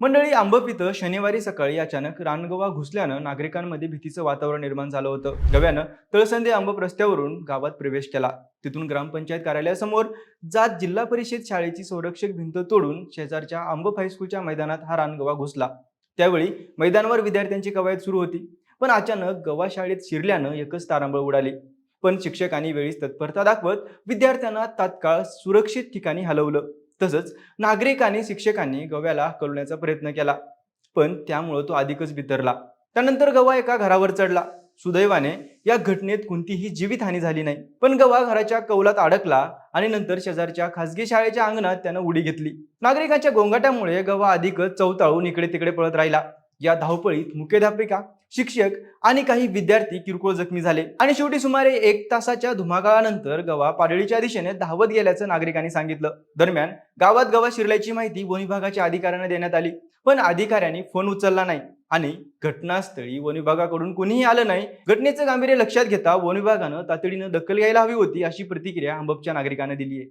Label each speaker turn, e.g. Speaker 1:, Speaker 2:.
Speaker 1: मंडळी, आंबप इथं शनिवारी सकाळी अचानक रानगवा घुसल्यानं नागरिकांमध्ये भीतीचं वातावरण निर्माण झालं होतं. गव्यानं तळसंदे आंबप रस्त्यावरून गावात प्रवेश केला. तिथून ग्रामपंचायत कार्यालयासमोर जात जिल्हा परिषद शाळेची संरक्षक भिंत तोडून शेजारच्या आंबप हायस्कूलच्या मैदानात हा रानगवा घुसला. त्यावेळी मैदानावर विद्यार्थ्यांची कवायत सुरू होती. पण अचानक गवा शाळेत शिरल्यानं एकच तारांबळ उडाली. पण शिक्षकांनी वेळीच तत्परता दाखवत विद्यार्थ्यांना तात्काळ सुरक्षित ठिकाणी हलवलं. तसंच नागरिकांनी शिक्षकांनी गव्याला हकलण्याचा प्रयत्न केला, पण त्यामुळे तो अधिकच बिथरला. त्यानंतर गवा एका घरावर चढला. सुदैवाने या घटनेत कोणतीही जीवितहानी झाली नाही, पण गवा घराच्या कौलात अडकला आणि नंतर शेजारच्या खासगी शाळेच्या अंगणात त्यानं उडी घेतली. नागरिकांच्या गोंगाटामुळे गवा अधिकच चवताळून इकडे तिकडे पळत राहिला. या धावपळीत मुख्याध्यापिका, शिक्षक आणि काही विद्यार्थी किरकोळ जखमी झाले आणि शेवटी सुमारे 1 तासाच्या धुमाकाळानंतर गवा पाडळीच्या दिशेने धावत गेल्याचं नागरिकांनी सांगितलं. दरम्यान गावात गवा शिरल्याची माहिती वन विभागाच्या अधिकाऱ्यांना देण्यात आली, पण अधिकाऱ्यांनी फोन उचलला नाही आणि घटनास्थळी वन विभागाकडून कोणीही आलं नाही. घटनेचं गांभीर्य लक्षात घेता वन विभागानं तातडीनं दखल घ्यायला हवी होती, अशी प्रतिक्रिया आंबपच्या नागरिकांनी दिली आहे.